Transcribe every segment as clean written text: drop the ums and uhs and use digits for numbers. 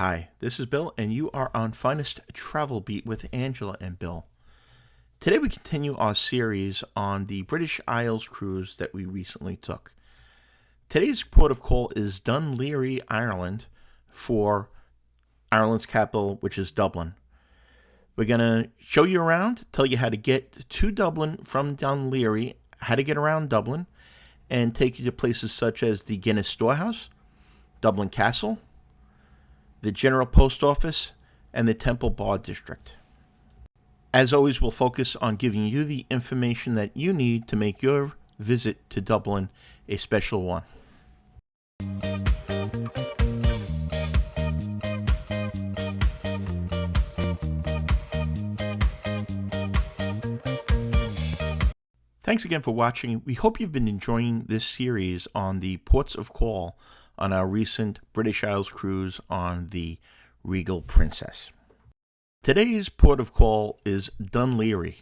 Hi, this is Bill, and you are on Finest Travel Beat with Angela and Bill. Today we continue our series on the British Isles cruise that we recently took. Today's port of call is Dun Laoghaire, Ireland, for Ireland's capital, which is Dublin. We're going to show you around, tell you how to get to Dublin from Dun Laoghaire, how to get around Dublin, and take you to places such as the Guinness Storehouse, Dublin Castle, the General Post Office, and the Temple Bar District. As always, we'll focus on giving you the information that you need to make your visit to Dublin a special one. Thanks again for watching. We hope you've been enjoying this series on the ports of call on our recent British Isles cruise on the Regal Princess. Today's port of call is Dun Laoghaire,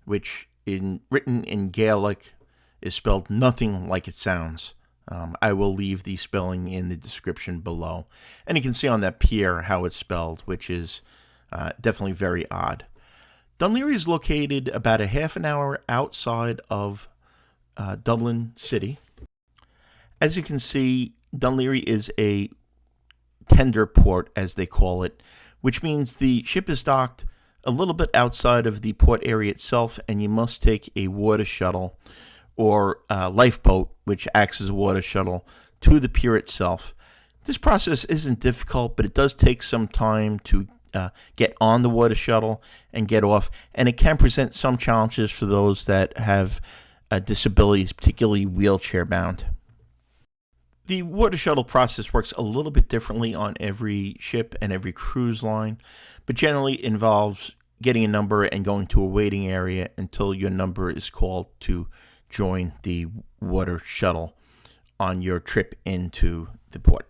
which written in Gaelic is spelled nothing like it sounds. I will leave the spelling in the description below. And you can see on that pier how it's spelled, which is definitely very odd. Dun Laoghaire is located about a half an hour outside of Dublin City. As you can see, Dun Laoghaire is a tender port, as they call it, which means the ship is docked a little bit outside of the port area itself, and you must take a water shuttle or a lifeboat, which acts as a water shuttle, to the pier itself. This process isn't difficult, but it does take some time to get on the water shuttle and get off, and it can present some challenges for those that have disabilities, particularly wheelchair bound. The water shuttle process works a little bit differently on every ship and every cruise line, but generally involves getting a number and going to a waiting area until your number is called to join the water shuttle on your trip into the port.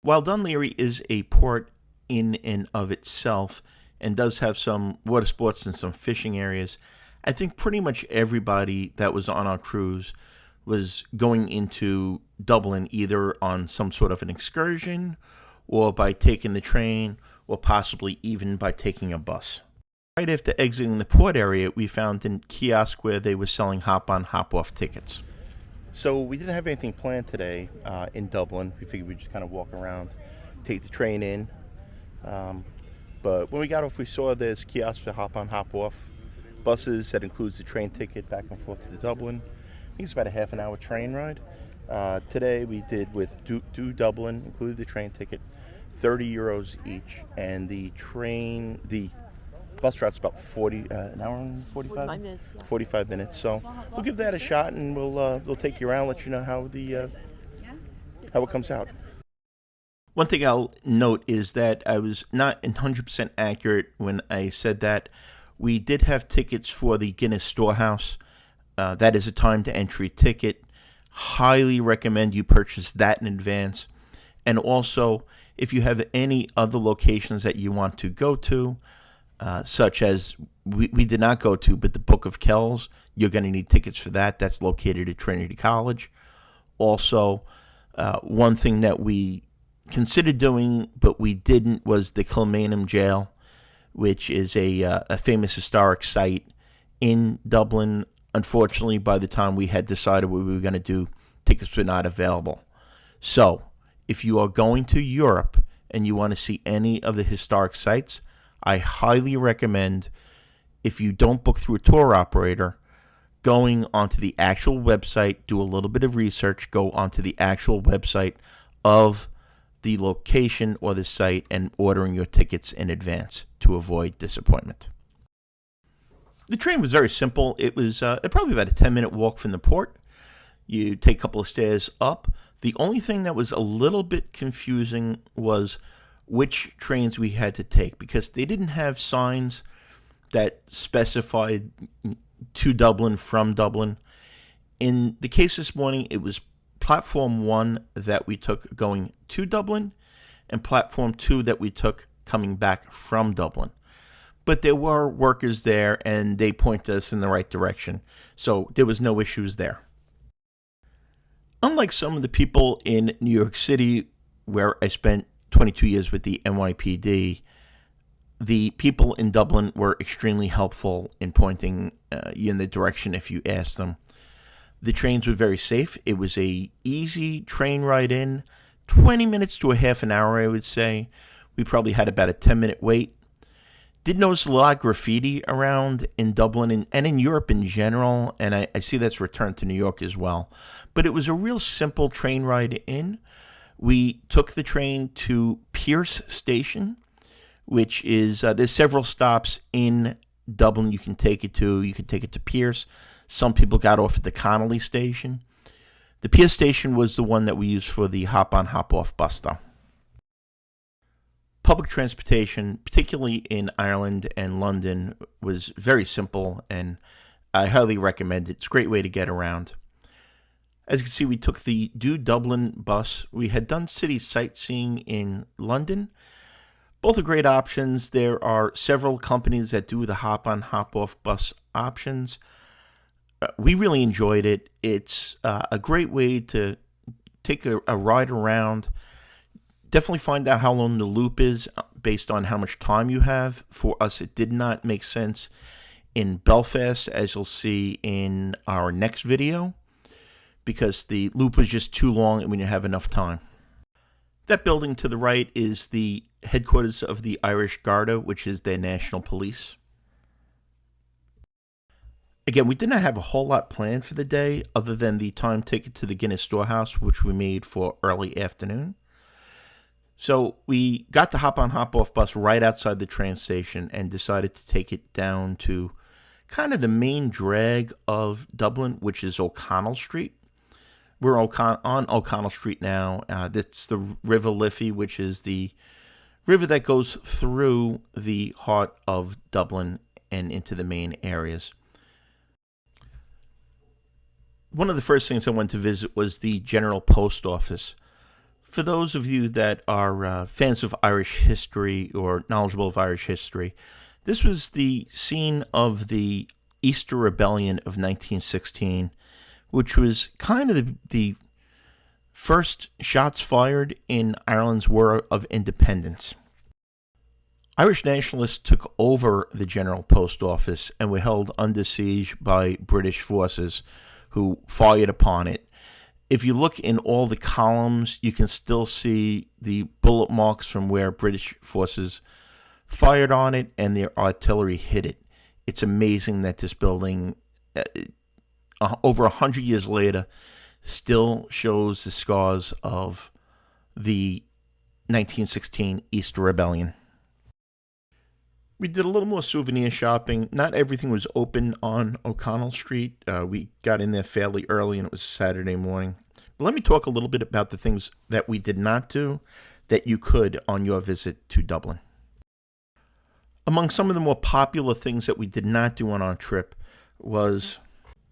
While Dun Laoghaire is a port in and of itself and does have some water sports and some fishing areas, I think pretty much everybody that was on our cruise was going into Dublin either on some sort of an excursion or by taking the train or possibly even by taking a bus. Right after exiting the port area, we found a kiosk where they were selling hop-on, hop-off tickets. So we didn't have anything planned today in Dublin. We figured we'd just kind of walk around, take the train in. But when we got off, we saw there's kiosks for hop-on, hop-off buses that includes the train ticket back and forth to Dublin. I think it's about a half an hour train ride. Today we did with to Dublin, included the train ticket, €30 each, and the bus route's about an hour and 45 minutes. Yeah. 45 minutes. So we'll give that a shot, and we'll take you around, let you know how it comes out. One thing I'll note is that I was not 100% accurate when I said that we did have tickets for the Guinness Storehouse. That is a time to entry ticket. Highly recommend you purchase that in advance. And also, if you have any other locations that you want to go to, such as we did not go to, but the Book of Kells, you're going to need tickets for that. That's located at Trinity College. Also, one thing that we considered doing, but we didn't, was the Kilmainham Jail, which is a famous historic site in Dublin. Unfortunately, by the time we had decided what we were going to do, tickets were not available. So, if you are going to Europe and you want to see any of the historic sites, I highly recommend, if you don't book through a tour operator, going onto the actual website, do a little bit of research, go onto the actual website of the location or the site and ordering your tickets in advance to avoid disappointment. The train was very simple. It was probably about a 10-minute walk from the port. You take a couple of stairs up. The only thing that was a little bit confusing was which trains we had to take, because they didn't have signs that specified to Dublin, from Dublin. In the case this morning, it was Platform 1 that we took going to Dublin and Platform 2 that we took coming back from Dublin. But there were workers there, and they pointed us in the right direction, so there was no issues there. Unlike some of the people in New York City, where I spent 22 years with the NYPD, the people in Dublin were extremely helpful in pointing you in the direction if you asked them. The trains were very safe. It was a easy train ride in, 20 minutes to a half an hour, I would say. We probably had about a 10-minute wait. Did notice a lot of graffiti around in Dublin and in Europe in general, and I see that's returned to New York as well. But it was a real simple train ride in. We took the train to Pearse Station, which is, there's several stops in Dublin you can take it to. You can take it to Pearse. Some people got off at the Connolly Station. The Pearse Station was the one that we used for the hop-on, hop-off bus, though. Public transportation, particularly in Ireland and London, was very simple, and I highly recommend it. It's a great way to get around. As you can see, we took the Do Dublin bus. We had done city sightseeing in London. Both are great options. There are several companies that do the hop-on, hop-off bus options. We really enjoyed it. It's a great way to take a ride around. Definitely find out how long the loop is based on how much time you have. For us, it did not make sense in Belfast, as you'll see in our next video, because the loop was just too long and we didn't have enough time. That building to the right is the headquarters of the Irish Garda, which is their national police. Again, we did not have a whole lot planned for the day other than the time ticket to the Guinness Storehouse, which we made for early afternoon. So we got the hop-on, hop-off bus right outside the train station and decided to take it down to kind of the main drag of Dublin, which is O'Connell Street. We're on O'Connell Street now. That's the River Liffey, which is the river that goes through the heart of Dublin and into the main areas. One of the first things I went to visit was the General Post Office. For those of you that are fans of Irish history or knowledgeable of Irish history, this was the scene of the Easter Rebellion of 1916, which was kind of the first shots fired in Ireland's War of Independence. Irish nationalists took over the General Post Office and were held under siege by British forces who fired upon it. If you look in all the columns, you can still see the bullet marks from where British forces fired on it and their artillery hit it. It's amazing that this building, over 100 years later, still shows the scars of the 1916 Easter Rebellion. We did a little more souvenir shopping. Not everything was open on O'Connell Street. We got in there fairly early, and it was Saturday morning. But let me talk a little bit about the things that we did not do that you could on your visit to Dublin. Among some of the more popular things that we did not do on our trip was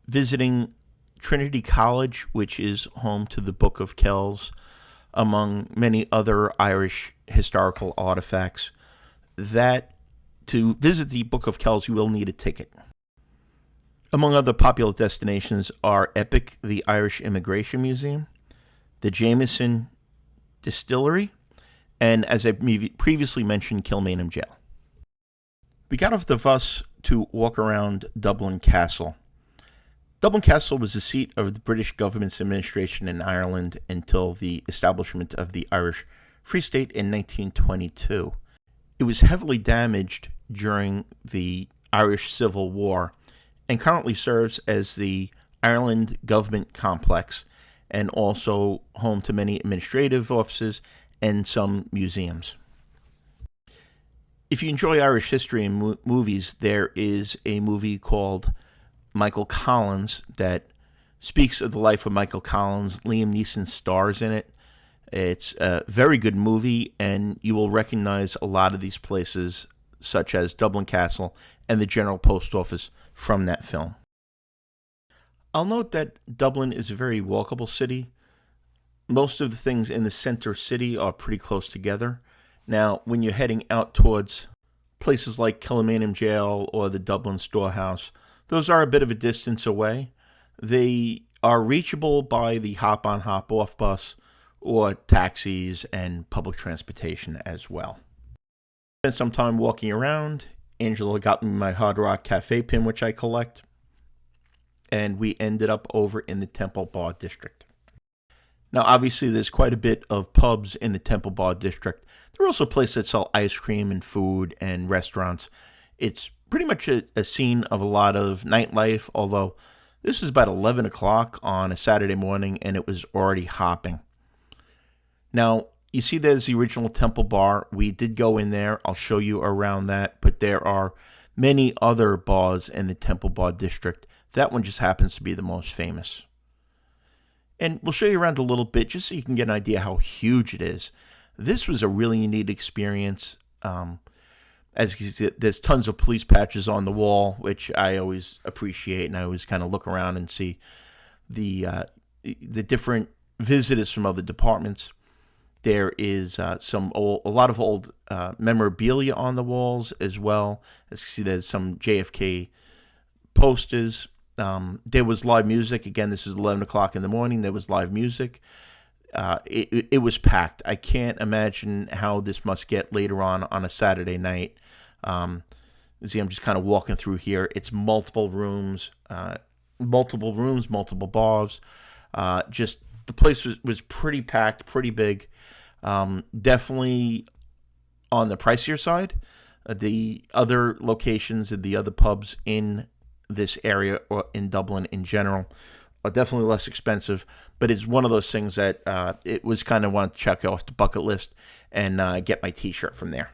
visiting Trinity College, which is home to the Book of Kells, among many other Irish historical artifacts. To visit the Book of Kells, you will need a ticket. Among other popular destinations are Epic, the Irish Immigration Museum, the Jameson Distillery, and, as I previously mentioned, Kilmainham Jail. We got off the bus to walk around Dublin Castle. Dublin Castle was the seat of the British government's administration in Ireland until the establishment of the Irish Free State in 1922. It was heavily damaged during the Irish Civil War and currently serves as the Ireland Government Complex and also home to many administrative offices and some museums. If you enjoy Irish history and movies, there is a movie called Michael Collins that speaks of the life of Michael Collins. Liam Neeson stars in it. It's a very good movie, and you will recognize a lot of these places, such as Dublin Castle and the General Post Office, from that film. I'll note that Dublin is a very walkable city. Most of the things in the center city are pretty close together. Now, when you're heading out towards places like Kilmainham Jail or the Dublin Storehouse, those are a bit of a distance away. They are reachable by the hop-on, hop-off bus or taxis and public transportation as well. Spent some time walking around. Angela got me my Hard Rock Cafe pin, which I collect, and we ended up over in the Temple Bar District. Now, obviously, there's quite a bit of pubs in the Temple Bar District. There are also places that sell ice cream and food and restaurants. It's pretty much a scene of a lot of nightlife, although this is about 11 o'clock on a Saturday morning, and it was already hopping. Now, you see there's the original Temple Bar. We did go in there. I'll show you around that, but there are many other bars in the Temple Bar District. That one just happens to be the most famous. And we'll show you around a little bit just so you can get an idea how huge it is. This was a really neat experience. As you can see, there's tons of police patches on the wall, which I always appreciate, and I always kind of look around and see the different visitors from other departments. There is a lot of old memorabilia on the walls as well. As you can see, there's some JFK posters. There was live music. Again, this is 11 o'clock in the morning. There was live music. It was packed. I can't imagine how this must get later on a Saturday night. See, I'm just kind of walking through here. It's multiple rooms, multiple bars. Just the place was pretty packed, pretty big. Definitely on the pricier side. The other locations and the other pubs in this area or in Dublin in general are definitely less expensive, but it's one of those things that it was kind of want to check off the bucket list and get my t-shirt from there.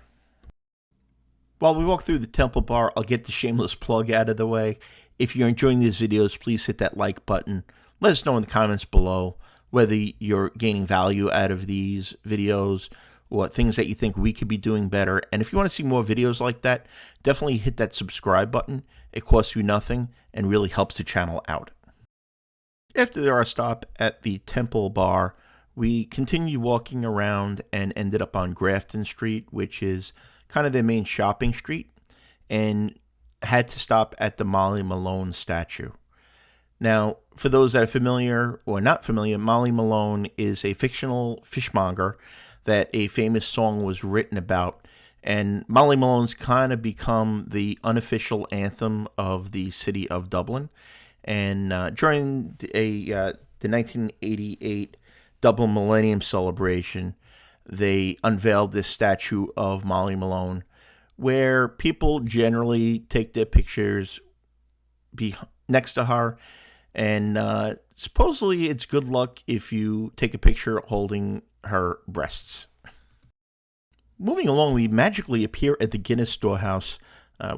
While we walk through the Temple Bar, I'll get the shameless plug out of the way. If you're enjoying these videos, please hit that like button. Let us know in the comments below whether you're gaining value out of these videos or things that you think we could be doing better. And if you want to see more videos like that, definitely hit that subscribe button. It costs you nothing and really helps the channel out. After our stop at the Temple Bar, we continued walking around and ended up on Grafton Street, which is kind of their main shopping street, and had to stop at the Molly Malone statue. Now, for those that are familiar or not familiar, Molly Malone is a fictional fishmonger that a famous song was written about, and Molly Malone's kind of become the unofficial anthem of the city of Dublin. And during the 1988 Dublin Millennium Celebration, they unveiled this statue of Molly Malone, where people generally take their pictures next to her, and supposedly it's good luck if you take a picture holding her breasts. Moving along, we magically appear at the Guinness Storehouse.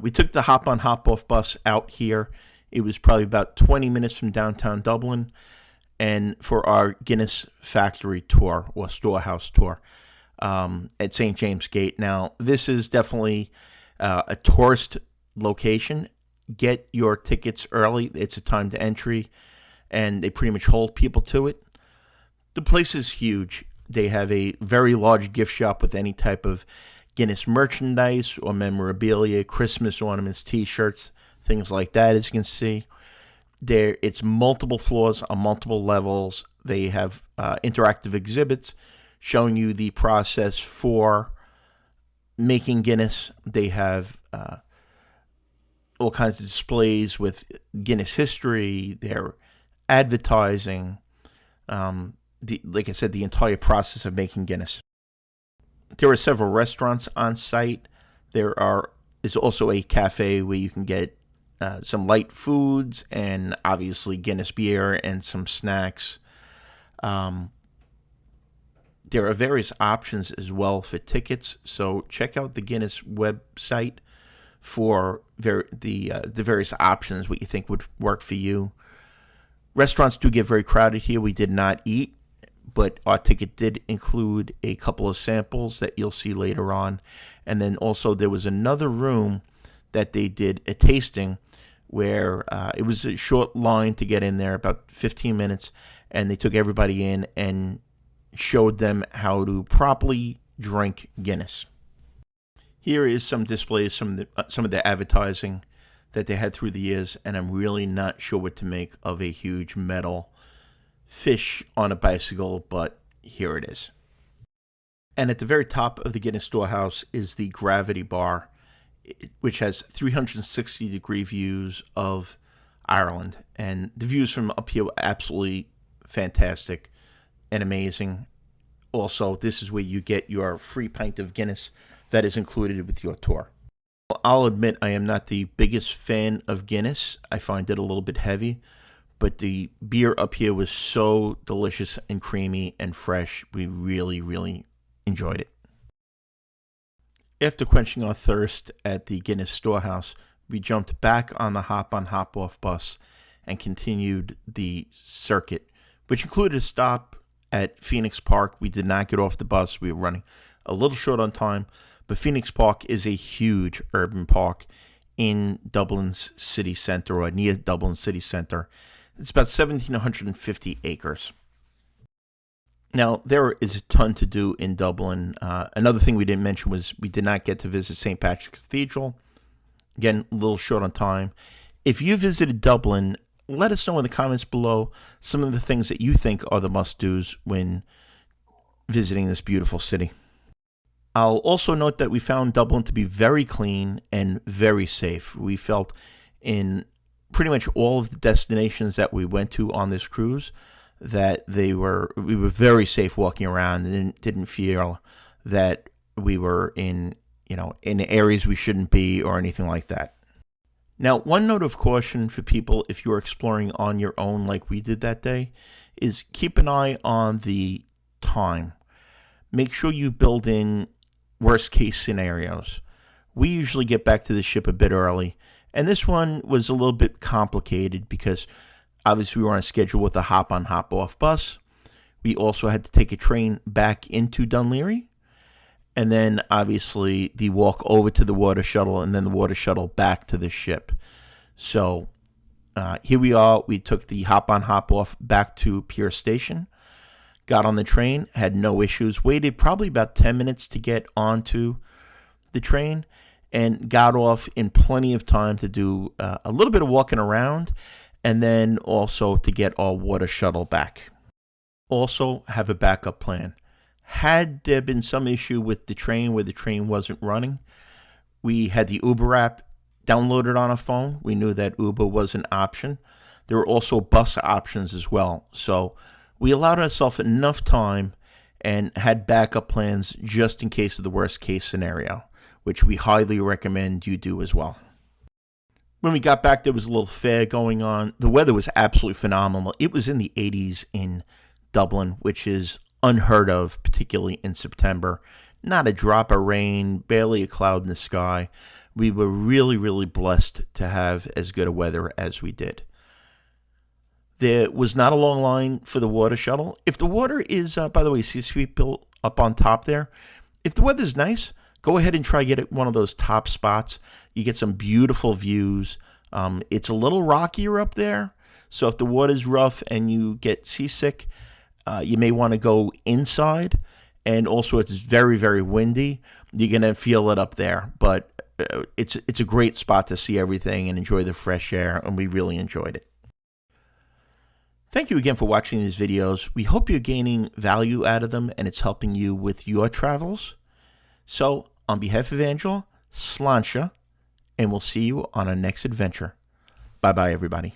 We took the hop-on, hop-off bus out here. It was probably about 20 minutes from downtown Dublin, and for our Guinness factory tour or storehouse tour at St. James Gate. Now, this is definitely a tourist location. Get your tickets early. It's a time to entry, and they pretty much hold people to it. The place is huge. They have a very large gift shop with any type of Guinness merchandise or memorabilia, Christmas ornaments, t-shirts, things like that, as you can see. It's multiple floors on multiple levels. They have interactive exhibits showing you the process for making Guinness. They have all kinds of displays with Guinness history, their advertising, like I said, the entire process of making Guinness. There are several restaurants on site. There is also a cafe where you can get some light foods and obviously Guinness beer and some snacks. There are various options as well for tickets, so check out the Guinness website for the various options, what you think would work for you. Restaurants do get very crowded here. We did not eat, but our ticket did include a couple of samples that you'll see later on. And then also there was another room that they did a tasting where it was a short line to get in there, about 15 minutes, and they took everybody in and showed them how to properly drink Guinness. Here is some displays, some of the advertising that they had through the years, and I'm really not sure what to make of a huge metal fish on a bicycle, but here it is. And at the very top of the Guinness Storehouse is the Gravity Bar, which has 360-degree views of Ireland. And the views from up here were absolutely fantastic and amazing. Also, this is where you get your free pint of Guinness that is included with your tour. I'll admit I am not the biggest fan of Guinness. I find it a little bit heavy, but the beer up here was so delicious and creamy and fresh. We really, really enjoyed it. After quenching our thirst at the Guinness Storehouse, we jumped back on the hop-on hop-off bus and continued the circuit, which included a stop at Phoenix Park. We did not get off the bus. We were running a little short on time, but Phoenix Park is a huge urban park in Dublin's city centre, or near Dublin city centre. It's about 1,750 acres. Now, there is a ton to do in Dublin. Another thing we didn't mention was we did not get to visit St. Patrick's Cathedral. Again, a little short on time. If you visited Dublin, let us know in the comments below some of the things that you think are the must-dos when visiting this beautiful city. I'll also note that we found Dublin to be very clean and very safe. We felt in pretty much all of the destinations that we went to on this cruise that we were very safe walking around and didn't feel that we were in areas we shouldn't be or anything like that. Now, one note of caution for people if you're exploring on your own like we did that day is keep an eye on the time. Make sure you build in worst case scenarios. We usually get back to the ship a bit early, and this one was a little bit complicated because obviously we were on a schedule with a hop-on hop-off bus. We also had to take a train back into Dun Laoghaire, and then obviously the walk over to the water shuttle and then the water shuttle back to the ship. So here we are. We took the hop-on hop-off back to Pier Station, got on the train, had no issues, waited probably about 10 minutes to get onto the train, and got off in plenty of time to do a little bit of walking around and then also to get our water shuttle back. Also have a backup plan. Had there been some issue with the train where the train wasn't running, we had the Uber app downloaded on our phone. We knew that Uber was an option. There were also bus options as well. So we allowed ourselves enough time and had backup plans just in case of the worst case scenario, which we highly recommend you do as well. When we got back, there was a little fair going on. The weather was absolutely phenomenal. It was in the 80s in Dublin, which is unheard of, particularly in September. Not a drop of rain, barely a cloud in the sky. We were really, really blessed to have as good a weather as we did. There was not a long line for the water shuttle. If the water is, by the way, see people up on top there? If the weather's nice, go ahead and try to get at one of those top spots. You get some beautiful views. It's a little rockier up there, so if the water's rough and you get seasick, you may want to go inside. And also, it's very, very windy. You're going to feel it up there, but it's a great spot to see everything and enjoy the fresh air, and we really enjoyed it. Thank you again for watching these videos. We hope you're gaining value out of them and it's helping you with your travels. So, on behalf of Angela, Sláinte, and we'll see you on our next adventure. Bye-bye, everybody.